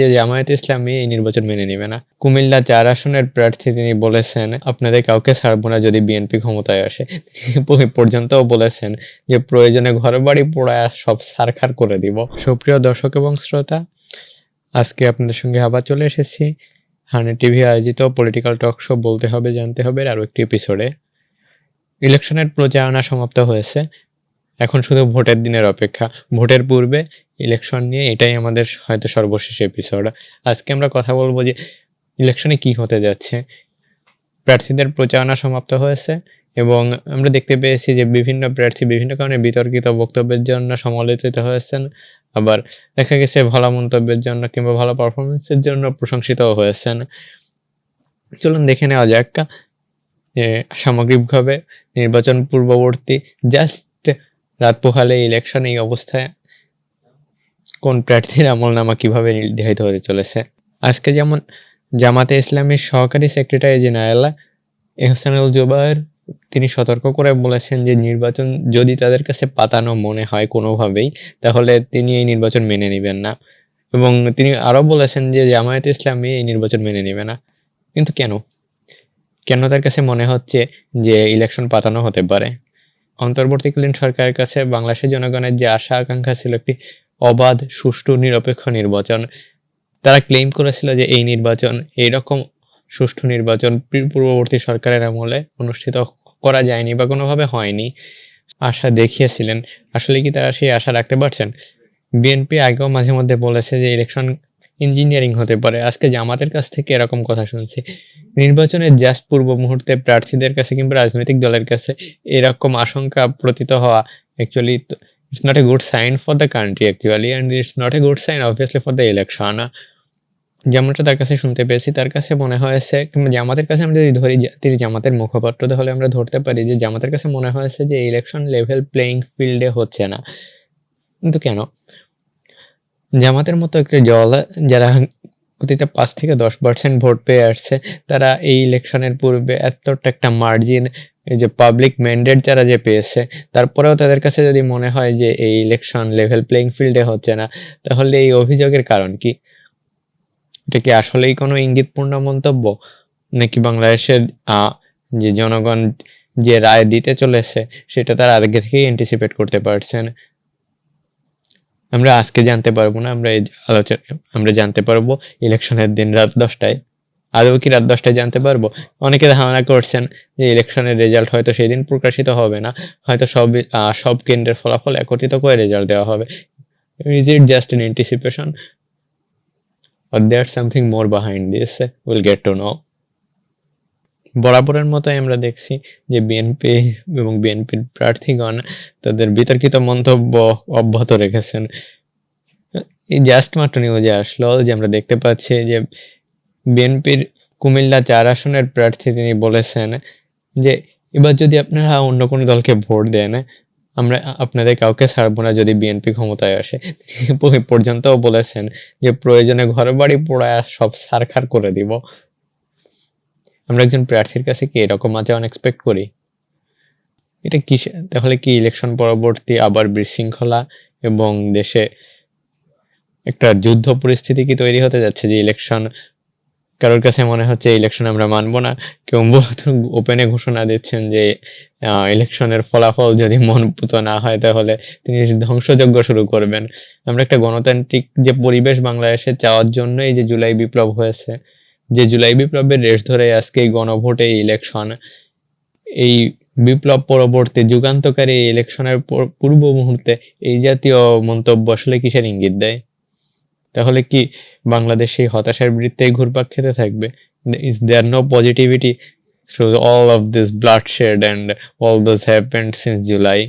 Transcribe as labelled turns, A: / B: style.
A: যে জামায়াতে ইসলামী এই নির্বাচন মেনে নেবে না। কুমিল্লা 4 আসনের প্রার্থী তিনি বলেছেন, আপনাদের কাউকে ছাড়বো না যদি বিএনপি ক্ষমতায় আসে। পর্যন্তও বলেছেন যে প্রয়োজনে ঘরবাড়ি পোড়ায় সব ছারখার করে দিব। সুপ্রিয় দর্শক এবং শ্রোতা, আজকে আপনাদের সঙ্গে আবার চলে এসেছি হানি টিভি আয়োজিত পলিটিক্যাল টক শো বলতে হবে জানতে হবে আরও একটি এপিসোডে। ইলেকশনের প্রচারণা সমাপ্ত হয়েছে, এখন শুধু ভোটের দিনের অপেক্ষা। ভোটের পূর্বে ইলেকশন নিয়ে এটাই আমাদের হয়তো সর্বশেষ এপিসোড। আজকে আমরা কথা বলবো যে ইলেকশনে কি হতে যাচ্ছে। প্রার্থীদের প্রচারণা সমাপ্ত হয়েছে এবং আমরা দেখতে পেয়েছি যে বিভিন্ন প্রার্থী বিভিন্ন কারণে বিতর্কিত বক্তব্যের জন্য সমালোচিত হয়েছেন, আবার দেখা গেছে ভালো মন্তব্যের জন্য কিংবা ভালো পারফরমেন্সের জন্য প্রশংসিতও হয়েছেন। চলুন দেখে নেওয়া যাক সামগ্রিকভাবে নির্বাচন পূর্ববর্তী জাস্ট রাত পোহালে ইলেকশন এই অবস্থায় কোন প্রার্থীর আমলনামা কিভাবে নির্ধারিত হতে চলেছে। আজকে যেমন জামাতে ইসলামীর সহকারী সেক্রেটারি জেনারেল এহসানুল জুবায়ের তিনি সতর্ক করে বলেছেন যে নির্বাচন যদি তাদের কাছে পাতানো মনে হয় কোনোভাবেই, তাহলে তিনি এই নির্বাচন মেনে নেবেন না। এবং তিনি আরও বলেছেন যে জামায়াতে ইসলামী এই নির্বাচন মেনে নেবে না। কিন্তু কেন তার কাছে মনে হচ্ছে যে ইলেকশন পাতানো হতে পারে? অন্তর্বর্তীকালীন সরকারের কাছে বাংলাদেশের জনগণের যে আশা আকাঙ্ক্ষা ছিল একটি অবাধ, সুষ্ঠু, নিরপেক্ষ নির্বাচন। তারা ক্লেম করেছিল যে এই নির্বাচন, এইরকম সুষ্ঠু নির্বাচন পূর্ববর্তী সরকারের আমলে অনুষ্ঠিত করা যায়নি বা কোনোভাবে হয়নি। আশা দেখিয়েছিলেন, আসলে কি তারা সেই আশা রাখতে পারছেন? বিএনপি আগেও মাঝে মধ্যে বলেছে যে ইলেকশন ইঞ্জিনিয়ারিং হতে পারে। আজকে জামাতের কাছ থেকে এরকম কথা শুনছি। নির্বাচনের জাস্ট পূর্ব মুহূর্তে প্রার্থীদের কাছে কিংবা রাজনৈতিক দলের কাছে এরকম আশঙ্কা প্রতীত হওয়া actually it's not a good sign for the country actually, and it's not a good sign obviously for the election. যেমনটা তার কাছে শুনতে পেয়েছি, তার কাছে মনে হয়েছে, কিংবা জামাতের কাছে আমরা যদি ধরি তিনি জামাতের মুখপাত্র, তাহলে আমরা ধরতে পারি যে জামাতের কাছে মনে হয়েছে যে ইলেকশন লেভেল প্লেইং ফিল্ডে হচ্ছে না। কিন্তু কেন? জামাতের মতো একটি দল যারা অতীতে 5 থেকে 10% ভোট পেয়ে আসছে, তারা এই ইলেকশনের পূর্বে এতটা একটা মার্জিন, এই যে পাবলিক ম্যান্ডেট যারা যে পেয়েছে, তারপরেও তাদের কাছে যদি মনে হয় যে এই ইলেকশন লেভেল প্লেইং ফিল্ডে হচ্ছে না, তাহলে এই অভিযোগের কারণ কি? এটা কি আসলেই কোনো ইঙ্গিতপূর্ণ মন্তব্য, নাকি বাংলাদেশের যে জনগণ যে রায় দিতে চলেছে সেটা তারা আগে থেকেই অ্যান্টিসিপেট করতে পারছেন? আমরা আজকে জানতে পারবো না, আমরা জানতে পারবো ইলেকশনের দিন রাত 10টায়। আদৌ কি রাত 10টায় জানতে পারবো? অনেকে ধারণা করছেন যে ইলেকশনের রেজাল্ট হয়তো সেদিন প্রকাশিত হবে না, হয়তো সব কেন্দ্রের ফলাফল একত্রিত করে রেজাল্ট দেওয়া হবে। Is it just an anticipation or there's something more behind this? We'll get to know. বরাবরের মতোই আমরা দেখছি যে বিএনপি এবং বিএনপির প্রার্থীগণ তাদের বিতর্কিত মন্তব্য অব্যাহত রেখেছেন। এই জাস্ট মাত্র নিউজে আসলো যে আমরা দেখতে পাচ্ছি যে বিএনপির কুমিল্লা 4 আসনের প্রার্থী তিনি বলেছেন যে এবার যদি আপনারা অন্য কোনো দলকে ভোট দেন, আমরা আপনাদের কাউকে ছাড়বো না যদি বিএনপি ক্ষমতায় আসে। পর্যন্তও বলেছেন যে প্রয়োজনে ঘরবাড়ি পোড়ায় সব ছারখার করে দিব। আমরা একজন প্রার্থীর কাছে কি এরকম আচরণ এক্সপেক্ট করি? এটা কি তাহলে কি ইলেকশন পরবর্তী আবার বিশৃঙ্খলা এবং দেশে একটা যুদ্ধ পরিস্থিতি কি তৈরি হতে যাচ্ছে? যে ইলেকশন কারোর কাছে মনে হচ্ছে ইলেকশন আমরা মানবো না, কেউ ওপেনে ঘোষণা দিচ্ছেন যে ইলেকশনের ফলাফল যদি মনপুত না হয় তাহলে তিনি ধ্বংসযজ্ঞ শুরু করবেন। আমরা একটা গণতান্ত্রিক যে পরিবেশ বাংলাদেশে চাওয়ার জন্য এই যে জুলাই বিপ্লব হয়েছে, যে জুলাই বিপ্লবের রেশ ধরে আজকে এই গণভোটে ইলেকশন, এই বিপ্লব পরবর্তী যুগান্তকারী ইলেকশনের পূর্ব মুহূর্তে এই জাতীয় মন্তব্য আসলে কিসের ইঙ্গিত দেয়? তাহলে কি বাংলাদেশ এই হতাশার বৃত্তে ঘুরপাক খেতে থাকবে? Is there no positivity through all of this bloodshed and all this happened since July?